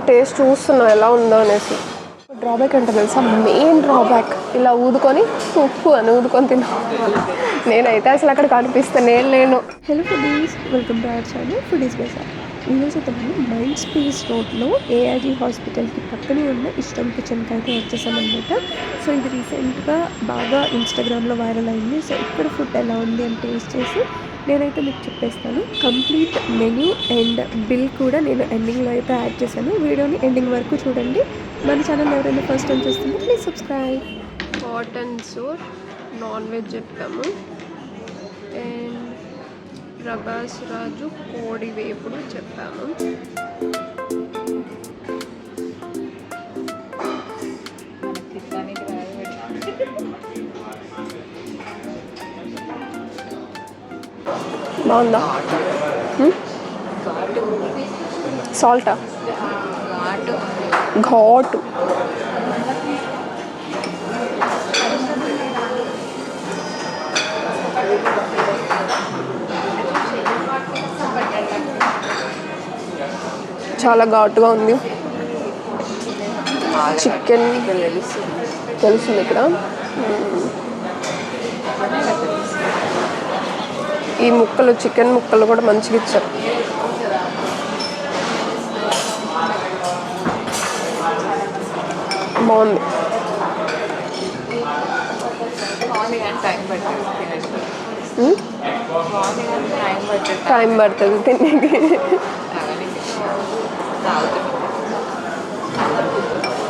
Taste చూస్తున్నా ఎలా ఉందో అనేసి. డ్రాబ్యాక్ అంటే తెలుసా, మెయిన్ డ్రాబ్యాక్ ఇలా ఊదుకొని ఉప్పు అని ఊదుకొని తిన్నా. నేనైతే అసలు అక్కడ కనిపిస్తే లేను. Hello foodies, welcome to our channel foodies bazaar. ఈరోజు అయితే మనం మైండ్ స్పేస్ రోడ్లో ఏఐజీ హాస్పిటల్కి పక్కనే ఉన్న ఇష్టం కిచెన్కి అయితే వచ్చేసామన్నమాట. సో ఇది రీసెంట్గా బాగా ఇన్స్టాగ్రామ్లో వైరల్ అయింది. సో ఇక్కడ ఫుడ్ ఎలా ఉంది అని టేస్ట్ చేసి నేనైతే మీకు చెప్పేస్తాను. కంప్లీట్ మెన్యూ అండ్ బిల్ కూడా నేను ఎండింగ్లో అయితే యాడ్ చేశాను. వీడియోని ఎండింగ్ వరకు చూడండి. మన ఛానల్ ఎవరైనా ఫస్ట్ టైం చూస్తుంటే please subscribe. Hot and sour non veg చెప్పాము. అండ్ ప్రభాస్ రాజు కోడి వేపుడు చెప్పాము. బాగుందా? సాల్టా? ఘాటు. చాలా ఘాటుగా ఉంది. చికెన్ తెలుస్తుంది ఇక్కడ. ఈ ముక్కలు, చికెన్ ముక్కలు కూడా మంచిగా ఇచ్చారు. బాగుంది. టైం పడుతుంది తినేకి.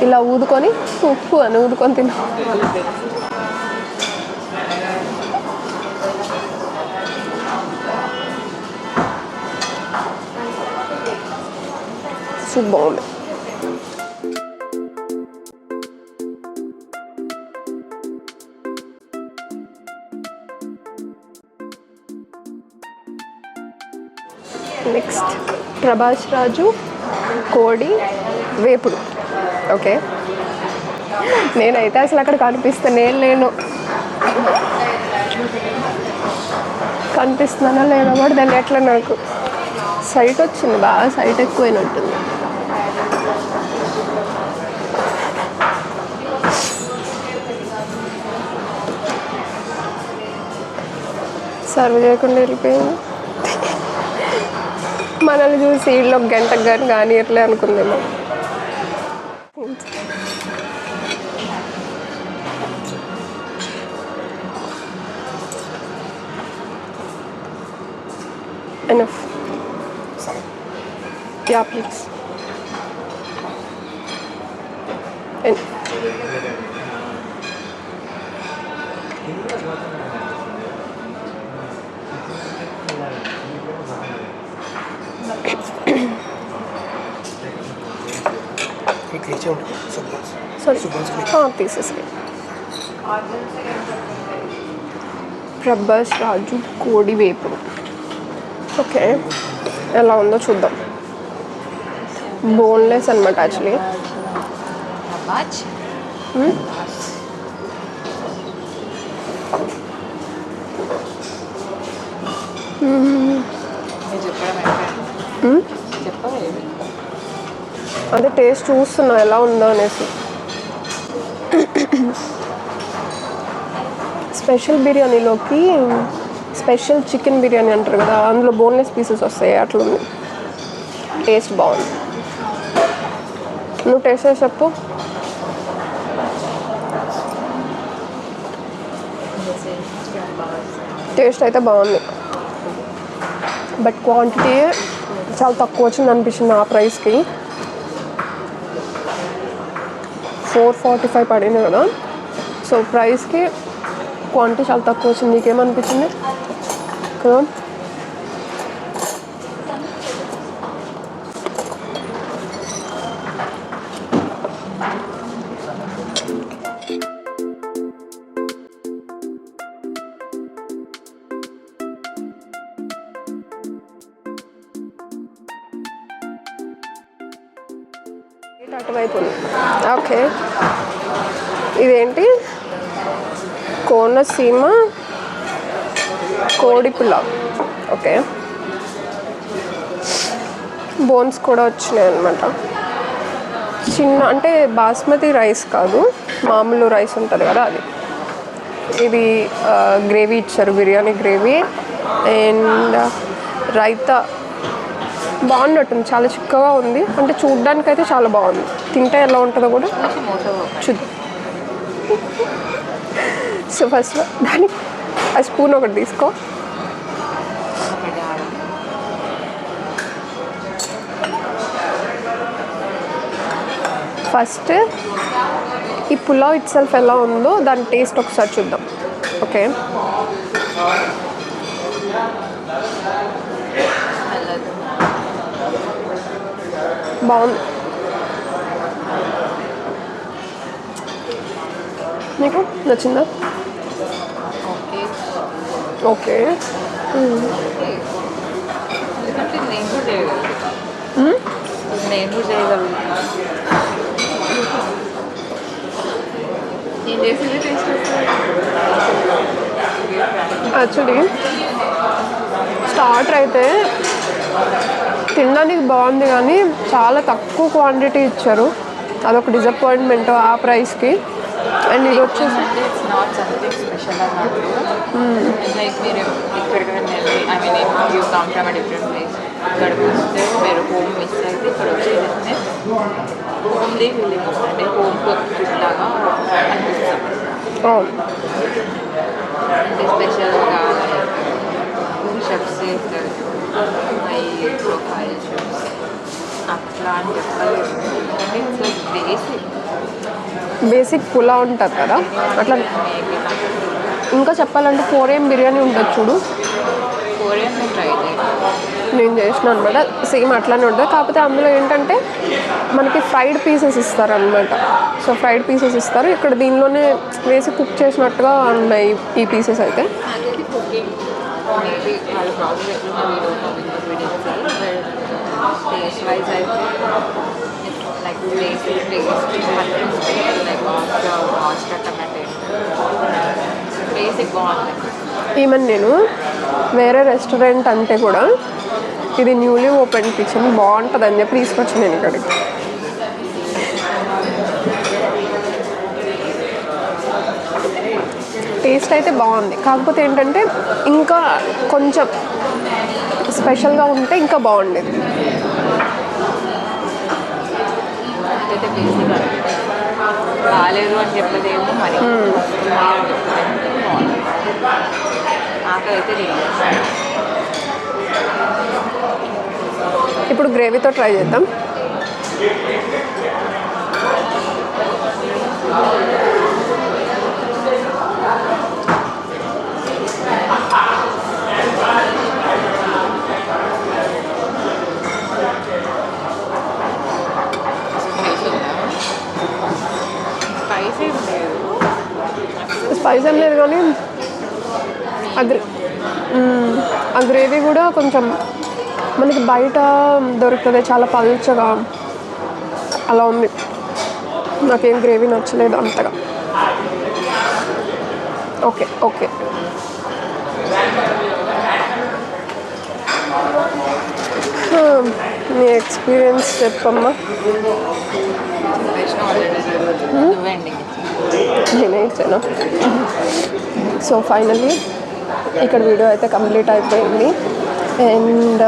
ఇలా ఊదుకొని ఉప్పు అని ఊదుకొని తిన్నా. సూప్ బాగుంది. నెక్స్ట్ ప్రభాస్ రాజు కోడి వేపుడు. ఓకే, నేనైతే అసలు అక్కడ కనిపిస్తే లేను. కనిపిస్తున్నానో లేదో కూడా దాన్ని ఎట్లా, నాకు సైట్ వచ్చింది, బాగా సైట్ ఎక్కువైనట్టుంది. సర్వ్ చేయకుండా వెళ్ళిపోయింది. మనల్ని చూసి ఇళ్ళు ఒక గంటకు కానీ ఎట్లే అనుకుందేమో. Enough. Yeah, please. తీసేసి ప్రభాస్ రాజు కోడి వేపుడు. ఓకే, ఎలా ఉందో చూద్దాం. బోన్లెస్ అనమాట యాక్చువల్లీ. అదే టేస్ట్ చూస్తున్నా ఎలా ఉందో అనేసి. స్పెషల్ బిర్యానీలోకి స్పెషల్ చికెన్ బిర్యానీ అంటారు కదా, అందులో బోన్లెస్ పీసెస్ వస్తాయి, అట్లా ఉంది. టేస్ట్ బాగుంది. నువ్వు టేస్ట్ చేసి చెప్పు. టేస్ట్ అయితే బాగుంది, బట్ క్వాంటిటీ చాలా తక్కువ వచ్చింది అనిపించింది. ఆ ప్రైస్కి 445 పడింది కదా, సో ప్రైస్కి క్వాంటిటీ చాలా తక్కువ వచ్చింది. నీకేమనిపించింది కదా? అటువైపు ఉంది. ఓకే, ఇదేంటి? కోనసీమ కోడి పులావ్. ఓకే, బోన్స్ కూడా వచ్చినాయి అన్నమాట. చిన్న అంటే బాస్మతి రైస్ కాదు, మామూలు రైస్ ఉంటుంది కదా అది. ఇది గ్రేవీ ఇచ్చారు, బిర్యానీ గ్రేవీ అండ్ రైతా బాగున్నట్టుంది, చాలా చిక్కగా ఉంది. అంటే చూడ్డానికైతే చాలా బాగుంది, తింటే ఎలా ఉంటుందో కూడా చూద్దాం. సో ఫస్ట్ దానికి ఆ స్పూన్ ఒకటి తీసుకో. ఫస్ట్ ఈ పులావ్ ఇట్ సెల్ఫ్ ఎలా ఉందో దాని టేస్ట్ ఒకసారి చూద్దాం. ఓకే, బాగుంది. నీకు నచ్చిందా? ఓకే, నేను చేయగలను. యాక్చువల్లీ స్టార్టర్ అయితే తినడానికి బాగుంది కానీ చాలా తక్కువ క్వాంటిటీ ఇచ్చారు, అదొక డిసప్పాయింట్మెంట్ ఆ ప్రైస్కి. అండ్ ఇది వచ్చేసి నాట్ సంథింగ్ స్పెషల్ అన్నట్టు. లైక్ మీరు ఇక్కడికి I mean you come from a different place, ఇక్కడికి వస్తే మీరు హోమ్ మిస్ అయితే ఇక్కడ వచ్చేస్తే హోమ్లీ ఫీలింగ్ వస్తుంది, హోమ్ కుక్ ఫుడ్ లాగా అనిపిస్తుంది. అంటే స్పెషల్గా షెఫ్స్ చేస్తారు, హై ప్రొఫైల్ షెఫ్స్ అట్లా అని చెప్పలేదు. అంటే ఇట్స్ బేసిక్ బేసిక్ పులావ్ ఉంటుంది కదా అట్లా. ఇంకా చెప్పాలంటే 4AM బిర్యానీ ఉంటుంది చూడు, 4AM ట్రై చేయాలి. నేను చేసిన అనమాట, సేమ్ అట్లానే ఉంటుంది. కాకపోతే అందులో ఏంటంటే మనకి ఫ్రైడ్ పీసెస్ ఇస్తారు అనమాట. సో ఫ్రైడ్ పీసెస్ ఇస్తారు, ఇక్కడ దీనిలోనే వేసి కుక్ చేసినట్టుగా ఉన్నాయి ఈ పీసెస్ అయితే. Actually cooking maybe our process ఎట్లున్నా we don't know because we didn't see, but taste wise అయితే it's like basic taste like ostra tomato basic బాగుంది. ఈవెన్ నేను వేరే రెస్టారెంట్ అంటే కూడా ఇది న్యూలీ ఓపెన్ కిచెన్ బాగుంటుంది అని చెప్పి తీసుకొచ్చి నేను ఇక్కడికి. టేస్ట్ అయితే బాగుంది, కాకపోతే ఏంటంటే ఇంకా కొంచెం స్పెషల్గా ఉంటే ఇంకా బాగుండేది. అయితే బేసిక్ బాగాలేదు అని చెప్పలేదేమో మరి నాకైతే ఇప్పుడు గ్రేవీతో ట్రై చేద్దాం. స్పైస్ ఏం లేదు కానీ ఆ గ్రేవీ కూడా కొంచెం మనకి బయట దొరుకుతుంది, చాలా పల్చగా అలా ఉంది. నాకేం గ్రేవీ నచ్చలేదు అంతగా. ఓకే ఓకే, మీ ఎక్స్పీరియన్స్ చెప్పమ్మా. నేనే ఇచ్చాను. సో ఫైనల్లీ ఇక్కడ వీడియో అయితే కంప్లీట్ అయిపోయింది. అండ్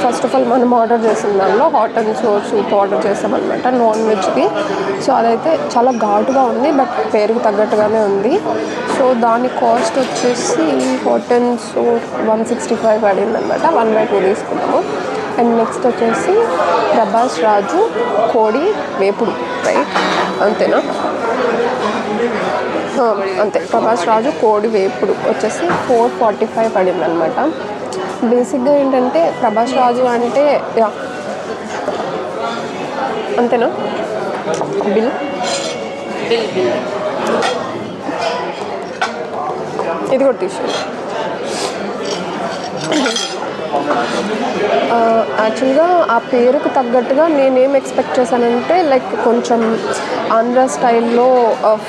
ఫస్ట్ ఆఫ్ ఆల్ మనం ఆర్డర్ చేసిన దానిలో hot and sour soup order చేసామన్నమాట, నాన్ వెజ్కి. సో అదైతే చాలా ఘాటుగా ఉంది, బట్ పేరుకి తగ్గట్టుగానే ఉంది. సో దాని కాస్ట్ వచ్చేసి హాట్ అండ్ సోర్ 165 పడింది అనమాట. 1/2 తీసుకున్నాము. అండ్ నెక్స్ట్ వచ్చేసి ప్రభాస్ రాజు కోడి వేపుడు, రైట్ అంతేనా? అంతే, ప్రభాస్ రాజు కోడి వేపుడు వచ్చేసి 445 పడింది అనమాట. బేసిక్గా ఏంటంటే ప్రభాస్ రాజు అంటే అంతేనా బిల్? ఇది కూడా తీసుకోండి. యాక్చువల్గా ఆ పేరుకు తగ్గట్టుగా నేనేం ఎక్స్పెక్ట్ చేశానంటే లైక్ కొంచెం ఆంధ్ర స్టైల్లో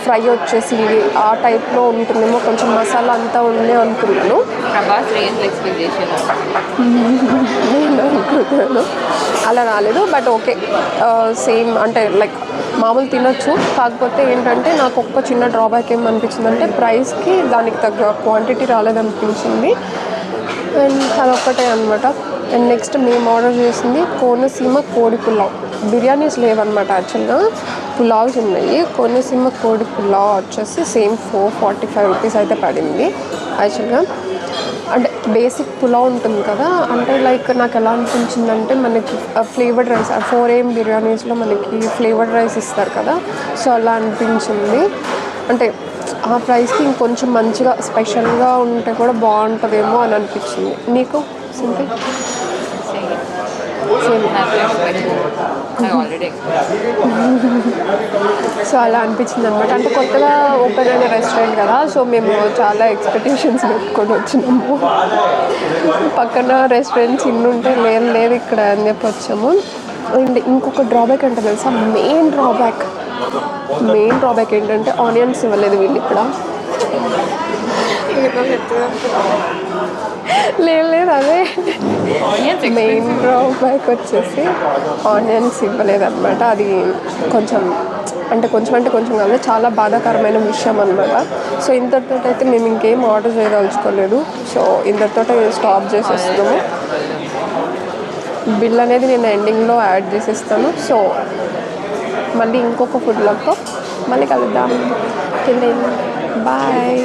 ఫ్రై వచ్చేసి ఆ టైప్లో ఉంటుందేమో, కొంచెం మసాలా అంతా ఉండే అనుకున్నాను. ప్రభాస్ రేంజ్ ఎక్స్పెక్టేషన్ నేను అనుకున్నాను, అలా రాలేదు. బట్ ఓకే, సేమ్ అంటే లైక్ మామూలు తినొచ్చు. కాకపోతే ఏంటంటే నాకు ఒక్క చిన్న డ్రాబ్యాక్ ఏమనిపించింది అంటే ప్రైస్కి దానికి తగ్గ క్వాంటిటీ రాలేదనిపించింది. అండ్ అదొక్కటే అనమాట. అండ్ నెక్స్ట్ మేము ఆర్డర్ చేసింది కోనసీమ కోడి పులావ్. బిర్యానీస్ లేవన్నమాట, యాక్చువల్గా పులావ్స్ ఉన్నాయి. కోనసీమ కోడి పులావ్ వచ్చేసి సేమ్ 445 రూపీస్ అయితే పడింది. యాక్చువల్గా అంటే బేసిక్ పులావ్ ఉంటుంది కదా, అంటే లైక్ నాకు ఎలా అనిపించిందంటే మనకి ఫ్లేవర్డ్ రైస్ 4AM బిర్యానీస్లో మనకి ఫ్లేవర్డ్ రైస్ ఇస్తారు కదా, సో అలా అనిపించింది. అంటే ఆ ప్రైస్కి ఇంకొంచెం మంచిగా స్పెషల్గా ఉంటే కూడా బాగుంటుందేమో అని అనిపించింది. నీకు సింపుల్ సేమ్ ఆల్రెడీ సో అలా అనిపించింది అనమాట. అంటే కొత్తగా ఓపెన్ అయిన రెస్టారెంట్ కదా, సో మేము చాలా ఎక్స్పెక్టేషన్స్ పెట్టుకొని వచ్చినాము. పక్కన రెస్టారెంట్స్ ఇన్ని ఉంటే లేదు ఇక్కడ అని చెప్పి వచ్చాము. అండ్ ఇంకొక డ్రాబ్యాక్ అంటే తెలుసా, మెయిన్ డ్రాబ్యాక్ ఏంటంటే ఆనియన్స్ ఇవ్వలేదు వీళ్ళు ఇక్కడ. లేదు అదే మెయిన్ డ్రాబ్యాక్ వచ్చేసి ఆనియన్స్ ఇవ్వలేదన్నమాట. అది కొంచెం కాదు, చాలా బాధాకరమైన విషయం అనమాట. సో ఇంతటితో అయితే మేము ఇంకేం ఆర్డర్ చేయదలుచుకోలేదు. సో ఇంతటితో స్టాప్ చేసేస్తున్నాము. బిల్ అనేది నేను ఎండింగ్లో యాడ్ చేసేస్తాను. సో మళ్ళీ ఇంకొక ఫుడ్ బ్లాగ్తో మళ్ళీ కలుద్దాం. బాయ్.